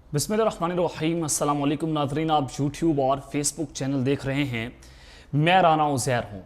बिस्मिल्लाहिर्रहमानिर्रहीम। अस्सलाम वालेकुम नाज़रीन, आप यूट्यूब और फेसबुक चैनल देख रहे हैं। मैं राना उज़ैर हूँ।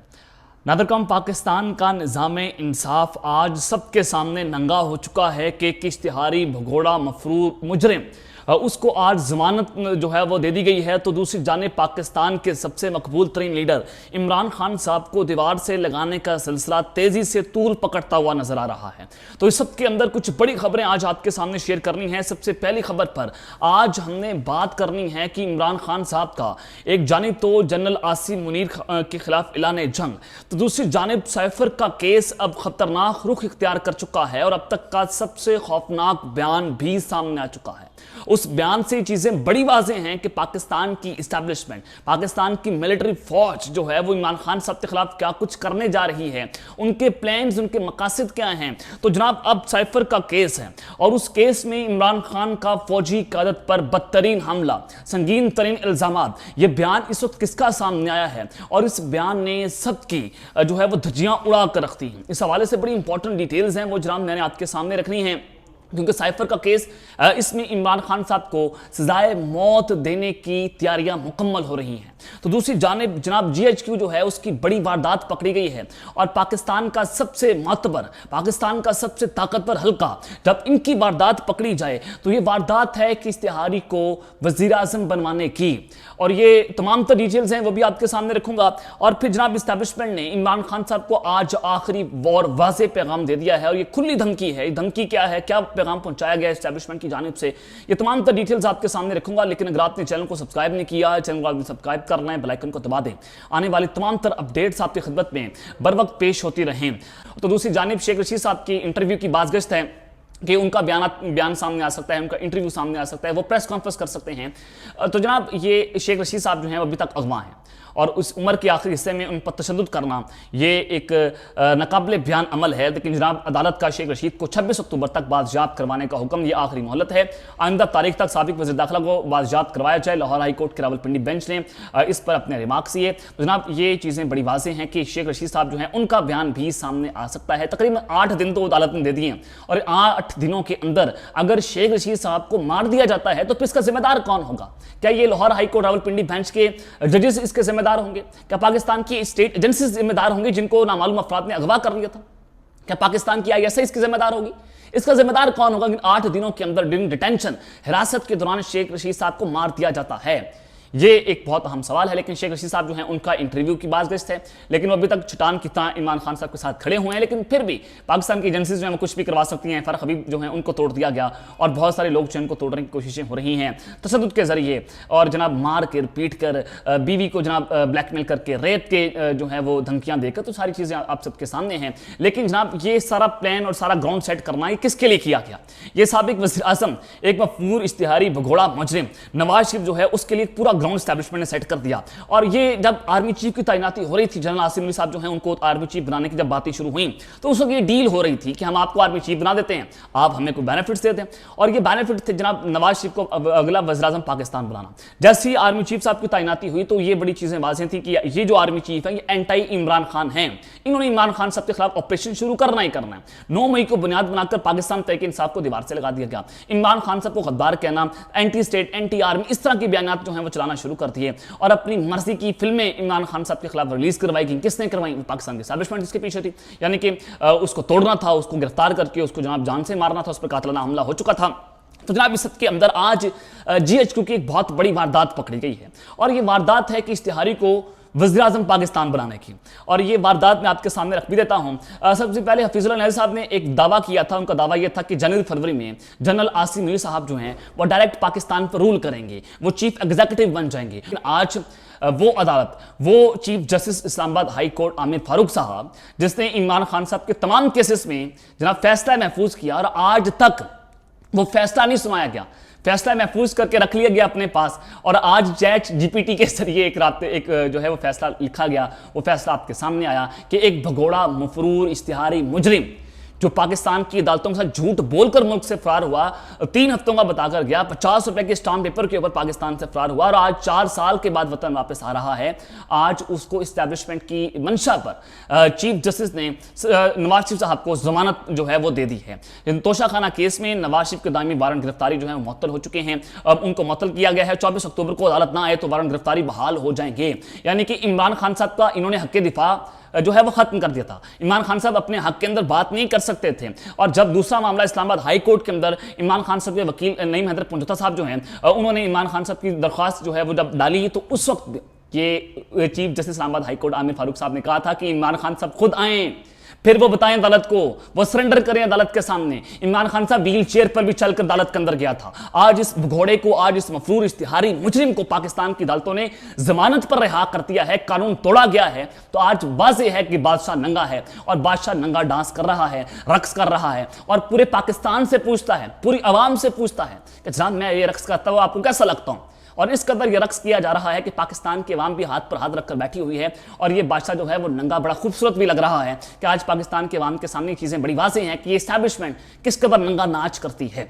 नादरकम पाकिस्तान का निज़ाम इंसाफ आज सबके सामने नंगा हो चुका है कि एक इश्तिहारी भगोड़ा मफरूर मुजरिम उसको आज ज़मानत जो है वो दे दी गई है। तो दूसरी जानिब पाकिस्तान के सबसे मकबूल तरीन लीडर इमरान खान साहब को दीवार से लगाने का सिलसिला तेज़ी से तूल पकड़ता हुआ नजर आ रहा है। तो इस सब के अंदर कुछ बड़ी खबरें आज आपके सामने शेयर करनी है। सबसे पहली खबर पर आज हमने बात करनी है कि इमरान खान साहब का एक जानिब तो जनरल आसिम मुनीर के खिलाफ ऐलान जंग, तो दूसरी जानिब साइफर का केस अब खतरनाक रुख इख्तियार कर चुका है और अब तक का सबसे खौफनाक बयान भी सामने आ चुका है। उस बयान से चीजें बड़ी वाज़ेह हैं कि पाकिस्तान की इस्टेब्लिशमेंट, पाकिस्तान की मिलिट्री फौज जो है वो इमरान खान साहब के खिलाफ क्या कुछ करने जा रही है, उनके प्लान्स, उनके मकासद क्या हैं। तो जनाब अब साइफर का केस है और उस केस में इमरान खान का फौजी क़यादत पर बदतरीन हमला, संगीन तरीन इल्जामात, ये बयान इस वक्त किसका सामने आया है और इस बयान ने सबकी जो है वो धज्जियां उड़ा कर रखती हैं। इस हवाले से बड़ी इंपॉर्टेंट डिटेल्स हैं वो जनाब मैंने आपके सामने रखनी है, क्योंकि साइफर का केस इसमें इमरान खान साहब को सजाए मौत देने की तैयारियां मुकम्मल हो रही हैं। तो दूसरी जानिब जनाब GHQ जो है उसकी बड़ी वारदात पकड़ी गई है और पाकिस्तान का सबसे मातबर, पाकिस्तान का सबसे ताकतवर हल्का, जब इनकी वारदात पकड़ी जाए तो ये वारदात है कि इश्तिहारी को वज़ीर आज़म बनवाने की, और ये तमाम तर डिटेल्स हैं वो भी आपके सामने रखूंगा। और फिर जनाब इस्टेब्लिशमेंट ने इमरान खान साहब को आज आखिरी और वाज़ेह पैगाम दे दिया है और ये खुली धमकी है। धमकी क्या है, क्या पैगाम पहुंचाया गया इस्टेब्लिशमेंट की जानिब से, ये तमाम तर डिटेल्स आपके सामने रखूंगा। लेकिन अगर आपने चैनल को सब्सक्राइब नहीं किया, चैनल को आपने सब्सक्राइब करना है, बेल आइकन को दबा दें। आने वाली तमाम तर अपडेट्स आपकी खिदमत में बर वक्त पेश होती रहें। तो दूसरी जानिब शेख रशीद साहब की इंटरव्यू की बाज़गश्त है कि उनका बयान सामने आ सकता है, उनका इंटरव्यू सामने आ सकता है, वो प्रेस कॉन्फ्रेंस कर सकते हैं। तो जनाब ये शेख रशीद साहब जो हैं वो अभी तक अगवा हैं और उस उम्र के आखिरी हिस्से में उन पर तशद्दुद करना ये एक नाकाबिले बयान अमल है। लेकिन जनाब अदालत का शेख रशीद को 26 अक्टूबर तक बाज़याब्त करवाने का हुक्म, ये आखिरी मोहलत है। आइंदा तारीख तक साबिक वज़ीर दाखिला को बाज़याब्त करवाया जाए। लाहौर हाई कोर्ट के रावलपिंडी बेंच ने इस पर अपने रिमार्क्स दिए। तो जनाब ये चीज़ें बड़ी वाज़ेह हैं कि शेख रशीद साहब जो हैं उनका बयान भी सामने आ सकता है। तकरीबन 8 दिन तो अदालत ने दे दिए और 8 दिनों के अंदर अगर शेख रशीद साहब को मार दिया जाता है तो इसका जिम्मेदार कौन होगा? क्या ये Lahore high court Rawalpindi bench के जजेस इसके जिम्मेदार होंगे? क्या पाकिस्तान की स्टेट एजेंसी जिम्मेदार होंगे जिनको नामालूम अफराद ने अगवा कर लिया था? क्या पाकिस्तान की ISI इसकी जिम्मेदार होगी? इसका जिम्मेदार कौन होगा? 8 दिनों के अंदर ड्यूरिंग डिटेंशन, हिरासत के दौरान शेख रशीद साहब को मार दिया जाता है, ये एक बहुत अहम सवाल है। लेकिन शेख रशीद साहब जो हैं उनका इंटरव्यू की बाज़गश्त है, लेकिन वो अभी तक चट्टान की तरह इमरान खान साहब के साथ खड़े हुए हैं। लेकिन फिर भी पाकिस्तान की एजेंसीज जो है वो कुछ भी करवा सकती हैं। फ़ारूक हबीब जो हैं उनको तोड़ दिया गया और बहुत सारे लोग जो उनको तोड़ने की कोशिशें हो रही हैं तशद्दुद के ज़रिए, और जनाब मार कर, पीट कर, बीवी को जनाब ब्लैकमेल करके, रेप के जो है वो धमकियाँ देकर, तो सारी चीज़ें आप सबके सामने हैं। लेकिन जनाब ये सारा प्लान और सारा ग्राउंड सेट करना ये किसके लिए किया गया? ये साबिक वज़ीर आज़म, एक मफरूर इश्तिहारी भगोड़ा मुजरिम नवाज शरीफ जो है उसके लिए पूरा ग्राउंड एस्टैब्लिशमेंट ने सेट कर दिया। और ये जब आर्मी चीफ की तैनाती हो रही थी, जनरल आसिम मुनीर साहब जो हैं उनको आर्मी चीफ बनाने की जब बातें शुरू हुई तो उस वक्त ये डील हो रही थी कि हम आपको आर्मी चीफ बना देते हैं, आप हमें कोई बेनिफिट्स देते हैं। और ये बेनिफिट थे जनाब नवाज शरीफ को अगला वज़ीर आज़म पाकिस्तान बनाना। जैसे ही आर्मी चीफ साहब की तैनाती हुई तो ये बड़ी चीजें वाज़ेह थी कि ये जो आर्मी चीफ है ये एंटी इमरान खान हैं, इन्होंने इमरान खान साहब के खिलाफ ऑपरेशन शुरू करना ही करना है। 9 मई को बुनियाद बनाकर पाकिस्तान तहरीक इंसाफ को दीवार से लगा दिया गया। इमरान खान साहब को गद्दार कहना, एंटी स्टेट, एंटी आर्मी, इस तरह के बयान जो हैं वो चलाना शुरू कर दिए और अपनी मर्जी की फिल्में इमरान खान साहब के खिलाफ रिलीज करवाई गई। किसने करवाई? पाकिस्तान की एस्टैब्लिशमेंट इसके पीछे थी। यानी कि उसको तोड़ना था, उसको गिरफ्तार करके उसको जनाब जान से मारना था, उस पर कातिलाना हमला हो चुका था। तो जनाब इस के अंदर आज GHQ की एक बहुत बड़ी वारदात पकड़ी गई है और ये वारदात है कि इश्तिहारी को वज़ीर आज़म पाकिस्तान बनाने की, और ये वारदात मैं आपके सामने रख भी देता हूँ। सबसे पहले हफीजुल्लाह नहरी साहब ने एक दावा किया था। उनका दावा यह था कि जनवरी-फरवरी में जनरल आसिम मुनीर साहब जो हैं वो डायरेक्ट पाकिस्तान पर रूल करेंगे, वो चीफ एग्जीक्यूटिव बन जाएंगे। आज वो अदालत, वो chief justice Islamabad high court Aamir Farooq साहब, जिसने इमरान खान साहब के तमाम केसेस में जनाब फैसला महफूज किया और आज तक वो फैसला नहीं सुनाया गया, फैसला महफूज करके रख लिया गया अपने पास, और आज ChatGPT के जरिए एक जो है वो फैसला लिखा गया। वो फैसला आपके सामने आया कि एक भगोड़ा मफरूर इश्तिहारी मुजरिम जो पाकिस्तान की अदालतों के साथ झूठ बोलकर मुल्क से फरार हुआ, 3 हफ्तों का बताकर गया, 50 रुपए के स्टाम्प पेपर के ऊपर पाकिस्तान से फरार हुआ और आज 4 साल के बाद वतन वापस आ रहा है। आज उसको इस्टेब्लिशमेंट की मंशा पर चीफ जस्टिस ने नवाज शरीफ साहब को जमानत जो है वो दे दी है। तोशाखाना केस में नवाज शरीफ के दामी वारंट गिरफ्तारी जो है मुअत्तल हो चुके हैं। अब उनको मुअत्तल किया गया है। 24 अक्टूबर को अदालत ना आए तो वारंट गिरफ्तारी बहाल हो जाएंगे। यानी कि इमरान खान साहब का इन्होंने हक दिफा जो है वो खत्म कर दिया था। इमरान खान साहब अपने हक के अंदर बात नहीं कर सकते थे। और जब दूसरा मामला इस्लामाबाद हाई कोर्ट के अंदर इमरान खान साहब के वकील नईम हैदर पुंजता साहब जो हैं, उन्होंने इमरान खान साहब की दरख्वास्त जो है वो जब डाली तो उस वक्त ये chief justice Islamabad high court Aamir Farooq साहब ने कहा था कि इमरान खान साहब खुद आए, फिर वो बताएं अदालत को, वो सरेंडर करें अदालत के सामने। इमरान खान साहब व्हील चेयर पर भी चलकर अदालत के अंदर गया था। आज इस घोड़े को, आज इस मफरूर इश्तिहारी मुजरिम को पाकिस्तान की अदालतों ने जमानत पर रिहा कर दिया है, कानून तोड़ा गया है। तो आज वाज़ेह है कि बादशाह नंगा है और बादशाह नंगा डांस कर रहा है, रक्स कर रहा है और पूरे पाकिस्तान से पूछता है, पूरी आवाम से पूछता है कि जनाब मैं ये रक्स करता हूं, आपको कैसा लगता हूं। और इस कदर ये रक्स किया जा रहा है कि पाकिस्तान की आवाम भी हाथ पर हाथ रखकर बैठी हुई है और ये बादशाह जो है वो नंगा बड़ा खूबसूरत भी लग रहा है कि आज पाकिस्तान की आवाम के सामने चीज़ें बड़ी वाज़ेह हैं कि ये एस्टैब्लिशमेंट किस कदर नंगा नाच करती है।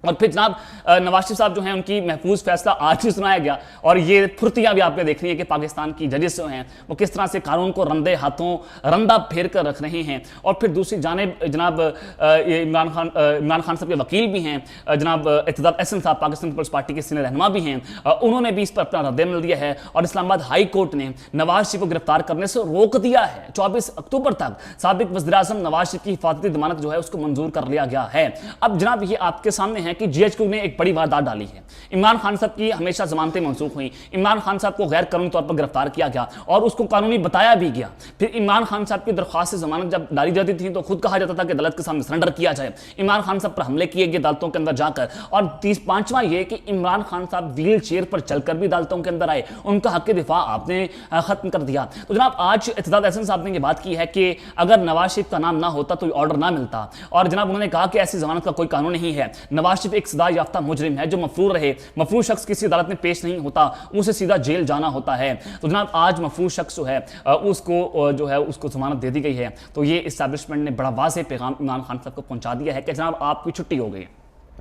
और फिर जनाब नवाज शरीफ साहब जो हैं उनकी महफूज फैसला आज ही सुनाया गया और ये फुर्तियाँ भी आपने देख रही है कि पाकिस्तान की जजेस जो हैं वो किस तरह से कानून को रंदे हाथों रंदा फेर कर रख रहे हैं। और फिर दूसरी जानिब जनाब ये इमरान खान साहब के वकील भी हैं, जनाब इक़्तिदार अहसन साहब पाकिस्तान पीपल्स पार्टी के सीनियर रहनुमा भी हैं, उन्होंने भी इस पर अपना रद्द-ए-अमल दिया है और इस्लामाबाद हाई कोर्ट ने नवाज शरीफ को गिरफ्तार करने से रोक दिया है। 24 अक्टूबर तक साबिक वज़ीर-ए-आज़म नवाज शरीफ की हिफाजती जमानत जो है उसको मंजूर कर लिया गया है। अब जनाब ये आपके सामने है कि GHQ ने एक बड़ी वारदात डाली है। इमरान खान साहब की हमेशा जमानतें मनसूख हुई, इमरान खान साहब को गैर कानूनी तौर पर गिरफ्तार किया गया और उसको कानूनी बताया भी गया। फिर इमरान खान साहब की दरख्वास्त से जमानत जब डाली जाती थी तो खुद कहा जाता था कि अदालत के सामने सरेंडर किया जाए। इमरान खान साहब पर हमले किए गए अदालतों के अंदर जाकर। और 5वां ये कि इमरान खान साहब व्हील चेयर पर चलकर भी अदालतों के अंदर आए, उनका हक दिफा आपने खत्म कर दिया। तो जनाब आज इक़्तिदार अहसन साहब ने यह बात की है कि अगर नवाज शरीफ का नाम ना होता तो ऑर्डर ना मिलता। और जनाब उन्होंने कहा कि ऐसी जमानत का कोई कानून नहीं है। नवाज शरीफ एक सदा याफ्ता मुजरिम है जो मफरूर रहे। मफरूर शख्स किसी अदालत में पेश नहीं होता, उसे सीधा जेल जाना होता है। तो जनाब आज मफरूर शख्स जो है उसको जो है उसको जमानत दे दी गई है। तो ये इस्टेब्लिशमेंट ने बड़ा वाज़ेह पैगाम इमरान खान साहब को पहुंचा दिया है कि जनाब आपकी छुट्टी हो गई है,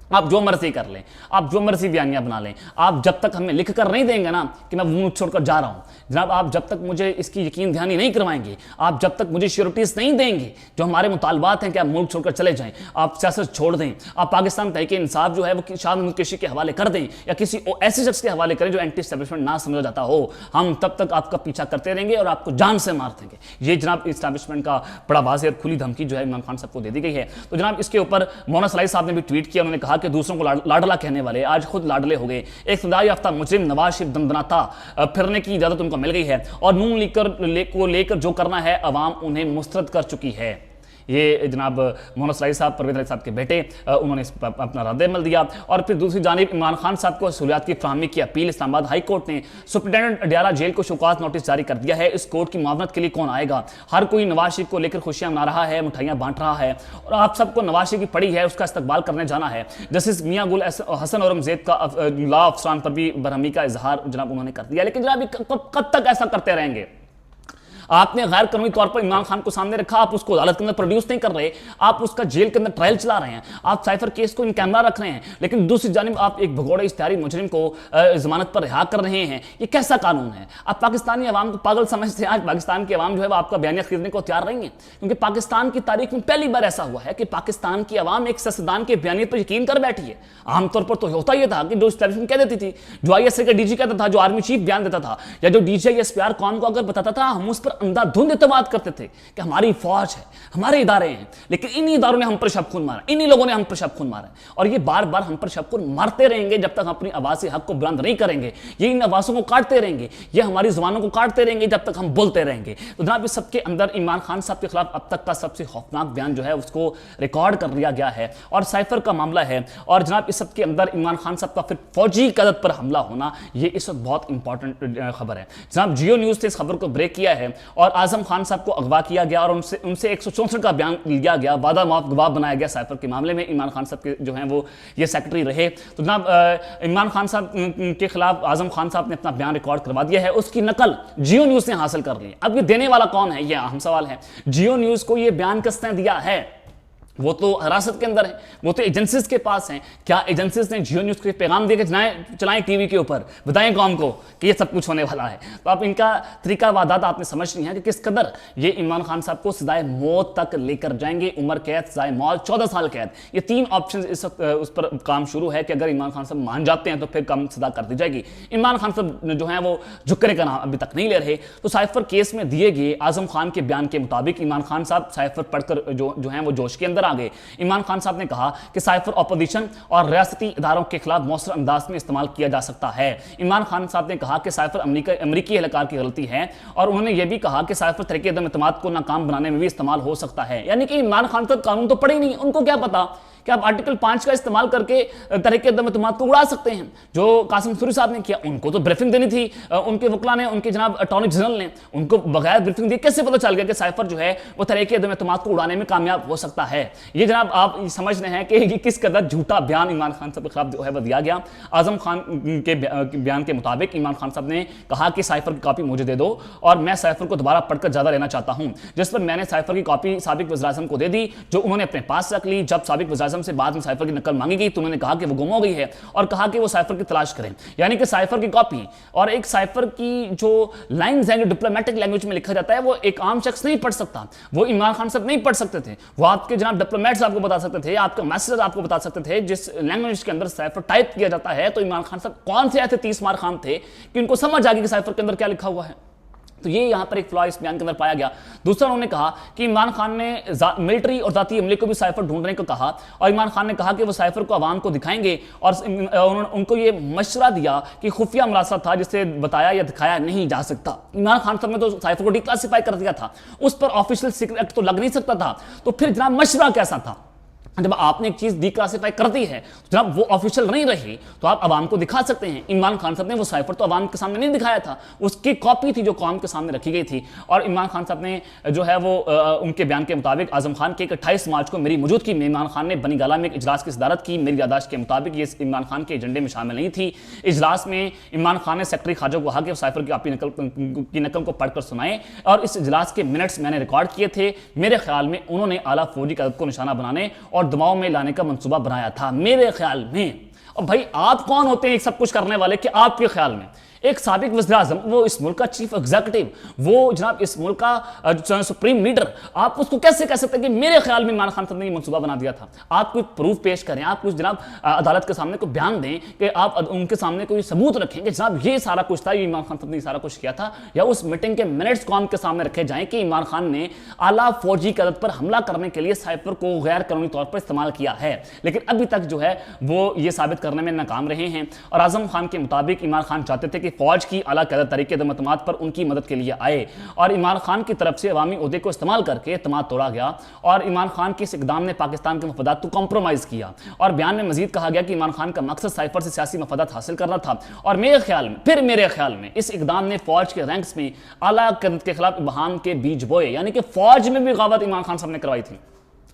आप जो मर्जी कर लें, आप जो मर्जी बयानियां बना लें, आप जब तक हमें लिख कर नहीं देंगे ना कि मैं मुल्क छोड़कर जा रहा हूं, जनाब आप जब तक मुझे इसकी यकीन दहानी नहीं करवाएंगे, आप जब तक मुझे श्योरिटीज नहीं देंगे जो हमारे मुतालबात हैं कि आप मुल्क छोड़कर चले जाएं, आप सियासत छोड़ दें, आप पाकिस्तान तहरीक-ए-इंसाफ जो है वो शाह महमूद कुरैशी के हवाले कर दें या किसी ऐसे शख्स के हवाले करें जो एंटी एस्टैब्लिशमेंट ना समझा जाता हो, हम तब तक आपका पीछा करते रहेंगे और आपको जान से मार देंगे। ये जनाब इस्टेब्लिशमेंट का बड़ा वाज़ेह और खुली धमकी जो है इमरान खान साहब को दे दी गई है। तो जनाब इसके ऊपर मौलाना सलाई साहब ने भी ट्वीट किया, उन्होंने कहा कि दूसरों को लाडला कहने वाले आज खुद लाडले हो गए। एक सदा याफ्ता मुजरिम नवाज शरीफ दंदनाता फिरने की इजाजत उनको मिल गई है और नून लेकर जो करना है अवाम उन्हें मुस्तरद कर चुकी है। ये जनाब मोहम्मद सलाई साहब परवेज अली साहब के बेटे, उन्होंने अपना रद्द-ए-अमल दिया। और फिर दूसरी जानिब इमरान खान साहब को सहूलियात की फराहमी की अपील इस्लामाबाद हाई कोर्ट ने सुप्रिटेंडेंट अडियाला जेल को शोकाज नोटिस जारी कर दिया है। इस कोर्ट की मुआवनत के लिए कौन आएगा? हर कोई नवाज शरीफ को लेकर खुशियां मना रहा है, मिठाइयां बांट रहा है और आप सबको नवाज शरीफ की पड़ी है उसका इस्तकबाल करने जाना है। जस्टिस मियां गुल हसन औरंगजेब का लॉ अफसरान पर भी बरहमी का इजहार जनाब उन्होंने कर दिया। लेकिन जनाब कब तक ऐसा करते रहेंगे? आपने गैर कानूनी तौर पर इमरान खान को सामने रखा, आप उसको अदालत के अंदर प्रोड्यूस नहीं कर रहे, आप उसका जेल के अंदर ट्रायल चला रहे हैं, आप साइफर केस को इन कैमरा रख रहे हैं, लेकिन दूसरी जानिब आप एक भगोड़े इश्तिहारी मुजरिम को जमानत पर रिहा कर रहे हैं। ये कैसा कानून है? आप पाकिस्तानी अवाम को पागल समझते हैं। आज पाकिस्तान की अवाम जो है वो आपका बयानिया खरीदने को तैयार नहीं है, क्योंकि पाकिस्तान की तारीख में पहली बार ऐसा हुआ है कि पाकिस्तान की अवाम एक सियासतदान के बयानियत पर यकीन कर बैठी है। आमतौर पर तो होता यह था कि जो एस्टैब्लिशमेंट कह देती थी, जो ISA का DG कहता था, जो आर्मी चीफ बयान देता था या जो DGI-SPR कौन को अगर बताता था, हम उस पर अंधाधुंध बात करते थे कि हमारी फौज है, हमारे इदारे हैं। लेकिन इन्हीं इदारों ने हम पर शब खून मारा, इन्हीं लोगों ने हम पर शब खून मारा और ये बार बार हम पर शब खून मारते रहेंगे जब तक हम अपनी आवाज़ हक को बुलंद नहीं करेंगे। ये इन आवाज़ों को काटते रहेंगे, ये हमारी जुबानों को काटते रहेंगे जब तक हम बोलते रहेंगे। तो जनाब इस सबके अंदर इमरान खान साहब के खिलाफ अब तक का सबसे खौफनाक बयान जो है उसको रिकॉर्ड कर लिया गया है और साइफर का मामला है। और जनाब इस सबके अंदर इमरान खान साहब का फिर फौजी क़यादत पर हमला होना, ये इस वक्त बहुत इंपॉर्टेंट खबर है। जनाब जियो न्यूज़ ने इस खबर को ब्रेक किया है और आजम खान साहब को अगवा किया गया और उनसे 164 का बयान लिया गया, वादा माफ गवाह बनाया गया साइफर के मामले में। इमरान खान साहब के जो हैं वो ये सेक्रेटरी रहे। तो जनाब इमरान खान साहब के खिलाफ आजम खान साहब ने अपना बयान रिकॉर्ड करवा दिया है, उसकी नकल जियो न्यूज़ ने हासिल कर ली। अब ये देने वाला कौन है, ये अहम सवाल है। जियो न्यूज़ को ये बयान किसने दिया है? वो तो हिरासत के अंदर है, वो तो एजेंसीज के पास हैं। क्या एजेंसीज ने जियो न्यूज़ के पैगाम दे के चलाएं टीवी के ऊपर, बताएं कौम को कि ये सब कुछ होने वाला है? तो आप इनका तरीका वादात आपने समझ नहीं है कि किस कदर ये इमरान खान साहब को सजाए मौत तक लेकर जाएंगे। उम्र कैद, सजाए मौत, 14 साल कैद, ये 3 ऑप्शन इस वक्त उस पर काम शुरू है कि अगर इमरान खान साहब मान जाते हैं तो फिर कम सजा कर दी जाएगी। इमरान खान साहब जो है वो झुकने का नाम अभी तक नहीं ले रहे। तो साइफर केस में दिए गए आजम खान के बयान के मुताबिक इमरान खान साहब साइफर पढ़कर जो है वो जोश के अंदर आ गए। इमरान खान साहब ने कहा कि साइफर अपोजिशन और रियासती इदारों के खिलाफ मौसर अंदाज में इस्तेमाल किया जा सकता है। इमरान खान साहब ने कहा कि साइफर अमरीकी एहलकार की गलती है, और उन्होंने यह भी कहा कि साइफर तरीके एतमाद को नाकाम बनाने में भी इस्तेमाल हो सकता है। यानी कि इमरान खान साहब कानून तो पढ़े ही नहीं, उनको क्या पता कि आप आर्टिकल 5 का इस्तेमाल करके तरीके एतमाद को उड़ा सकते हैं। जो कासिम सूरी साहब ने किया, उनको तो ब्रीफिंग देनी थी, उनके वकला ने, उनके जनाब अटॉर्नी जनरल ने, उनको बगैर ब्रीफिंग दिए कैसे पता चल गया कि साइफर जो है वो तरीके एतमाद को उड़ाने में कामयाब हो सकता है? ये जनाब आप समझ रहे हैं कि ये किस कदर झूठा बयान इमरान खान साहब के खिलाफ जो है वो दिया गया। आजम खान के बयान के मुताबिक इमरान खान साहब ने कहा कि साइफर की कॉपी मुझे दे दो और मैं साइफर को दोबारा पढ़कर ज्यादा लेना चाहता हूं, जिस पर मैंने साइफर की कॉपी साबिक वज़ीर-ए-आज़म को दे दी, जो उन्होंने अपने पास रख ली। जब साबिक वज़ीर-ए-आज़म से बाद में साइफर की नकल मांगी गई तो उन्होंने कहा कि वो गुम हो गई है और कहा कि वो साइफर की तलाश करें। यानी कि साइफर की कॉपी और एक साइफर की जो लाइंस हैं, जो डिप्लोमेटिक लैंग्वेज में लिखा जाता है, वो एक आम शख्स नहीं पढ़ सकता। वो इमरान खान साहब नहीं पढ़ सकते थे, वो आपके जनाब डिप्लोमेट्स आपको बता सकते थे, आपके मैसेज आपको बता सकते थे। जिस लैंग्वेज के अंदर साइफर टाइप किया जाता है, तो इमरान खान साहब कौन से ऐसे 30 मार खान थे कि उनको समझ आ गई कि साइफर के अंदर क्या लिखा हुआ है? तो ये यहां पर एक फ्लॉ इस बयान के अंदर पाया गया। दूसरा, उन्होंने कहा कि इमरान खान ने मिलिट्री और जाती अमले को भी साइफर ढूंढने को कहा, और इमरान खान ने कहा कि वो साइफर को आवाम को दिखाएंगे, और उन्होंने उनको ये मशवरा दिया कि खुफिया मरासला था जिसे बताया या दिखाया नहीं जा सकता। इमरान खान साहब ने तो साइफर को डिक्लासिफाई कर दिया था, उस पर ऑफिशियल सीक्रेट एक्ट तो लग नहीं सकता था। तो फिर जनाब मशवरा कैसा था? जब आपने एक चीज डिक्लासिफाई कर दी है तो जब वो ऑफिशियल नहीं रही तो आप आवाम को दिखा सकते हैं। इमरान खान साहब ने वो साइफर तो आवाम के सामने नहीं दिखाया था, उसकी कॉपी थी जो कौम के सामने रखी गई थी। और इमरान खान साहब ने जो है वो उनके बयान के मुताबिक आजम खान के 28 मार्च को मेरी मौजूदगी में इमरान खान ने बनी गाला में एक इजलास की सदारत की। मेरी यादाश्त के मुताबिक ये इमरान खान के एजेंडे में शामिल नहीं थी। इजलास में इमरान खान ने सेक्रेटरी खारजा को कहा कि साइफर की नकल को पढ़कर सुनाए, और इस इजलास के मिनट्स मैंने रिकॉर्ड किए थे। मेरे ख्याल में उन्होंने आला फौजी क़यादत को निशाना बनाने और दबाव में लाने का मंसूबा बनाया था, मेरे ख्याल में। और भाई आप कौन होते हैं सब कुछ करने वाले कि आपके ख्याल में एक साबिक वज़ीर-ए-आज़म, वो इस मुल्क का चीफ एग्जीक्यूटिव, वो जनाब इस मुल्क का सुप्रीम लीडर, आप उसको कैसे कह सकते हैं कि मेरे ख्याल में इमरान खान साहब ने ये मंसूबा बना दिया था? आप कोई प्रूफ पेश करें, आप कुछ जनाब अदालत के सामने को बयान दें कि आप उनके सामने कोई सबूत रखेंगे जनाब ये सारा कुछ था, ये इमरान खान साहब ने सारा कुछ किया था, या उस मीटिंग के मिनट्स कौम के सामने रखे जाएं कि इमरान खान ने आला फौजी क़यादत पर हमला करने के लिए साइफर को गैर कानूनी तौर पर इस्तेमाल किया है। लेकिन अभी तक जो है वो ये साबित करने में नाकाम रहे हैं। और आजम खान के मुताबिक इमरान खान चाहते थे कि फौज की आला तरीके एतमाद पर उनकी मदद के लिए आए, और इमरान खान की तरफ से अवामी ओहदे को इस्तेमाल करके एतमाद तोड़ा गया, और इमरान खान के इस इकदाम ने पाकिस्तान के मफादात को कॉम्प्रोमाइज किया। और बयान में मजीद कहा गया कि इमरान खान का मकसद साइफर से सियासी मफादात हासिल करना था, और मेरे ख्याल में इस इकदाम ने फौज के रैंक्स में आला क़यादत के खिलाफ इबहाम के बीज बोए। यानी कि फौज में भी बगावत इमरान खान साहब ने करवाई थी।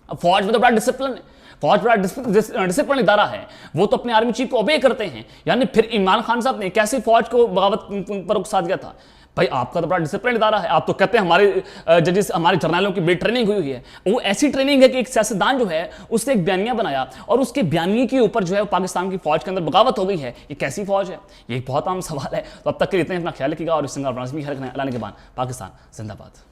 फौज में तो बड़ा डिसिप्लिन है, फौज बड़ा डिसिप्लिन इदारा है, वो तो अपने आर्मी चीफ को ओबे करते हैं। यानी फिर इमरान खान साहब ने कैसे फौज को बगावत पर उकसा दिया था? भाई आपका तो बड़ा डिसिप्लिन इदारा है, आप तो कहते हैं हमारे जजेस, हमारे जर्नलों की बड़ी ट्रेनिंग हुई है। वो ऐसी ट्रेनिंग है कि एक सियासतदान जो है उसने एक बयानिया बनाया और उसके बयानिए के ऊपर जो है पाकिस्तान की फौज के अंदर बगावत हो गई है। ये कैसी फौज है? ये एक बहुत आम सवाल है। तो अब तक के लिए इतना अपना ख्याल रखिएगा और इस संग के बाद पाकिस्तान जिंदाबाद।